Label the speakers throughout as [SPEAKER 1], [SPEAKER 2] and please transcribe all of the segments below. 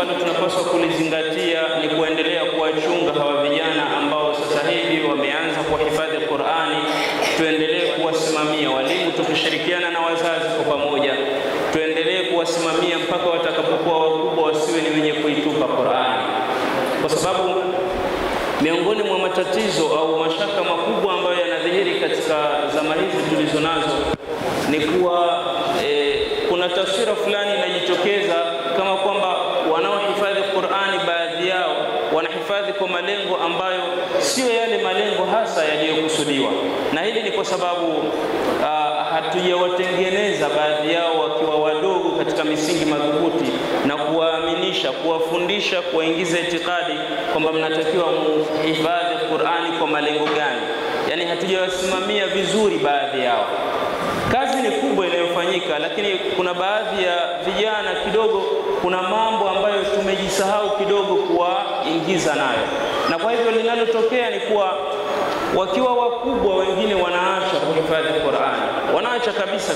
[SPEAKER 1] ambalo tunapaswa kulizingatia ni kuendelea kuwachunga hawa vijana ambao sasa hivi wameanza kuhifadhi Qur'ani. Tuendelee kuwasimamia walimu, tukishirikiana na wazazi kwa pamoja, tuendelee kuwasimamia mpaka watakapokuwa wakubwa, wasiwe ni wenye kuitupa Qur'ani, kwa sababu miongoni mwa matatizo au mashaka makubwa ambayo yanadhihiri katika zama hizi tulizo nazo ni kuwa kuna taswira fulani inajitokeza kama kwamba wanaohifadhi Qur'ani baadhi yao wanahifadhi kwa malengo ambayo sio yale malengo hasa yaliyokusudiwa, na hili ni kwa sababu hatujawatengeneza baadhi yao wakiwa wadogo katika misingi madhubuti na kuwaaminisha, kuwafundisha, kuwaingiza itikadi kwamba mnatakiwa muhifadhi Qur'ani kwa malengo gani. Yani hatujawasimamia vizuri baadhi yao. Kazi ni kubwa inayofanyika, lakini kuna baadhi ya vijana kidogo, kuna mambo ambayo tumejisahau kidogo kuwaingiza nayo, na kwa hivyo linalotokea ni kuwa wakiwa wakubwa wengine wanaacha kuhifadhi Qur'ani, wanaacha kabisa.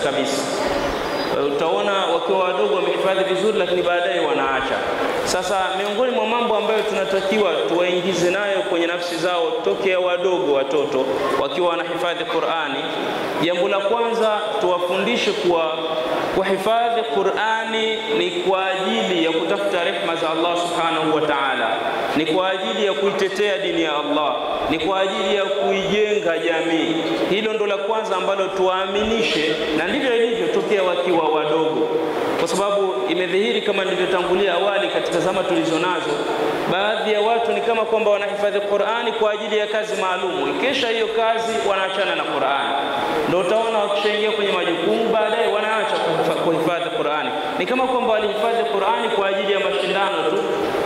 [SPEAKER 1] Utaona wakiwa wadogo wamehifadhi vizuri, lakini baadaye wanaacha. Sasa miongoni mwa mambo ambayo tunatakiwa tuwaingize nayo kwenye nafsi zao tokea wadogo, watoto wakiwa wanahifadhi Qur'ani, jambo la kwanza tuwafundishe kuwa kuhifadhi Qur'ani ni kwa ajili ya kutafuta rehema za Allah subhanahu wa ta'ala, ni kwa ajili ya kuitetea dini ya Allah, ni kwa ajili ya kuijenga jamii. Hilo ndo la kwanza ambalo tuwaaminishe, na ndivyo ilivyo tokea wakiwa wadogo, kwa sababu imedhihiri kama nilivyotangulia awali katika zama tulizo nazo, baadhi ya watu ni kama kwamba wanahifadhi Qur'ani kwa ajili ya kazi maalumu, kisha hiyo kazi wanaachana na Qur'ani. Ndio utaona wakishaingia kwenye majukumu baadaye wanaacha kuhifadhi Qur'ani. Ni kama kwamba walihifadhi Qur'ani kwa ajili ya mashindano tu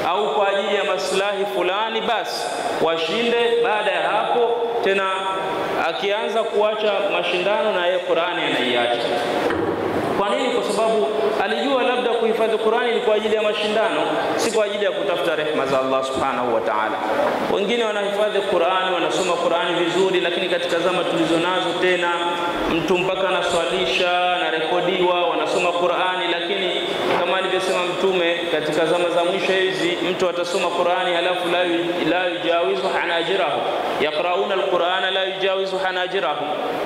[SPEAKER 1] au kwa ajili ya maslahi fulani, basi washinde. Baada ya hapo tena akianza kuacha mashindano na yeye Qur'ani anaiacha. Kwa nini? Kwa sababu alijua labda kuhifadhi Qur'ani ni kwa ajili ya mashindano, si kwa ajili ya kutafuta rehema za Allah subhanahu wa ta'ala. Wengine wanahifadhi Qur'ani, wanasoma Qur'ani vizuri, lakini katika zama tulizo nazo tena mtu mpaka anaswalisha na rekodiwa, wanasoma Qur'ani, lakini kama alivyosema Mtume katika zama za mwisho hizi, mtu atasoma Qur'ani halafu la yujawizu hanajirahu, yaqrauna alqur'ana la yujawizu hanajirahu.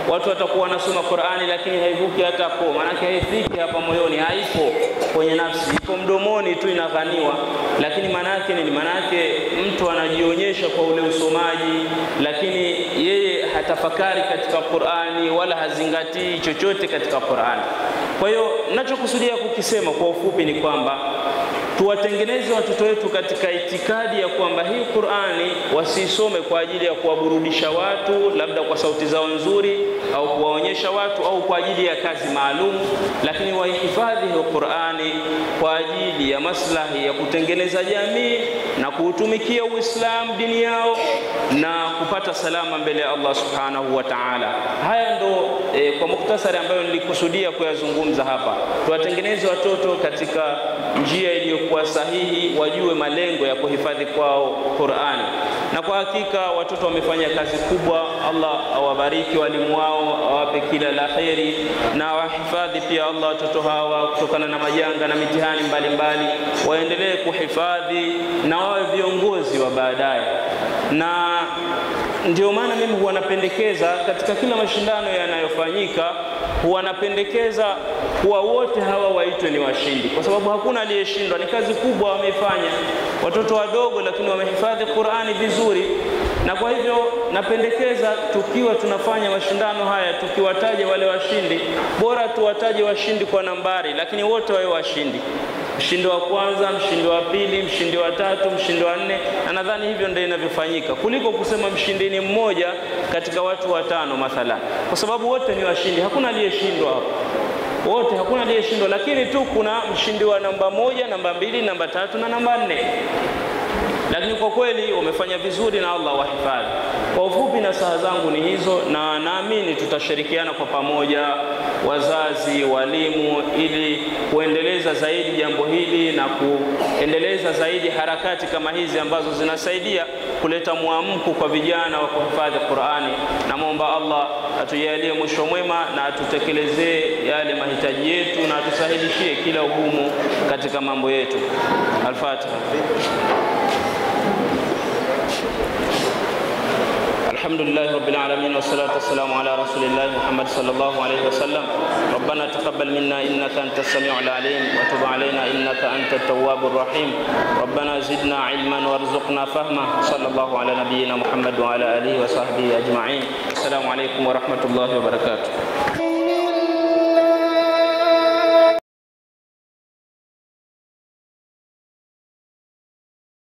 [SPEAKER 1] Watu watakuwa wanasoma Qur'ani lakini haivuki hata kwa, maana haifiki hapa moyoni, haipo kwenye nafsi, iko mdomoni tu inaghaniwa. Lakini maana yake ni maana yake mtu anajionyesha kwa ule usomaji, lakini yeye hatafakari katika Qur'ani wala hazingatii chochote katika Qur'ani. Kwa hiyo ninachokusudia kukisema kwa ufupi ni kwamba tuwatengeneze watoto wetu katika itikadi ya kwamba hii Qur'ani wasisome kwa ajili ya kuwaburudisha watu, labda kwa sauti zao nzuri, au kuwaonyesha watu, au kwa ajili ya kazi maalum, lakini waihifadhi hii Qur'ani kwa ajili ya maslahi ya kutengeneza jamii na kuutumikia Uislamu, dini yao, na kupata salama mbele ya Allah subhanahu wa ta'ala. Haya ndo kwa mukhtasari ambayo nilikusudia kuyazungumza hapa. Tuwatengeneze watoto katika njia iliyokuwa sahihi, wajue malengo ya kuhifadhi kwao Qur'ani. Na kwa hakika watoto wamefanya kazi kubwa. Allah awabariki walimu wao, awape kila la kheri, na wahifadhi pia Allah watoto hawa kutokana na majanga na mitihani mbalimbali. Waendelee kuhifadhi na wawe viongozi wa baadaye. Na ndio maana mimi huwa napendekeza katika kila mashindano yanayofanyika, huwa napendekeza kuwa wote hawa waitwe ni washindi, kwa sababu hakuna aliyeshindwa. Ni kazi kubwa wamefanya watoto wadogo, lakini wamehifadhi Qur'ani vizuri. Na kwa hivyo napendekeza tukiwa tunafanya mashindano haya, tukiwataja wale washindi, bora tuwataje washindi kwa nambari, lakini wote wawe washindi. Mshindi wa kwanza, mshindi wa pili, mshindi wa tatu, mshindi wa nne, na nadhani hivyo ndio inavyofanyika, kuliko kusema mshindi ni mmoja katika watu watano mathalan, kwa sababu wote ni washindi, hakuna aliyeshindwa hapo. Wote hakuna aliyeshindwa, lakini tu kuna mshindi wa namba 1, namba 2, namba 3 na namba 4. Lakini kwa kweli wamefanya vizuri na Allah wahifadhi. Kwa ufupi nasaha zangu ni hizo, na naamini tutashirikiana kwa pamoja, wazazi, walimu, ili kuendeleza zaidi jambo hili na kuendeleza zaidi harakati kama hizi ambazo zinasaidia kuleta muamko kwa vijana wa kuhifadhi Qur'ani. Namuomba Allah atujalie mwisho mwema na atutekelezee yale mahitaji yetu na atusahilishie kila ugumu katika mambo yetu. Al-Fatiha. Alhamdulillah rabbil alamin wassalatu wassalamu ala rasulillah Muhammad sallallahu alayhi wasallam. Rabbana taqabbal minna innaka antas samiul alim wa tub alayna innaka antat tawwabur rahim. Rabbana zidna ilman warzuqna fahma. Sallallahu ala nabiyyina Muhammad wa ala alihi wa sahbihi ajma'in. Assalamu alaykum wa rahmatullahi wa barakatuh.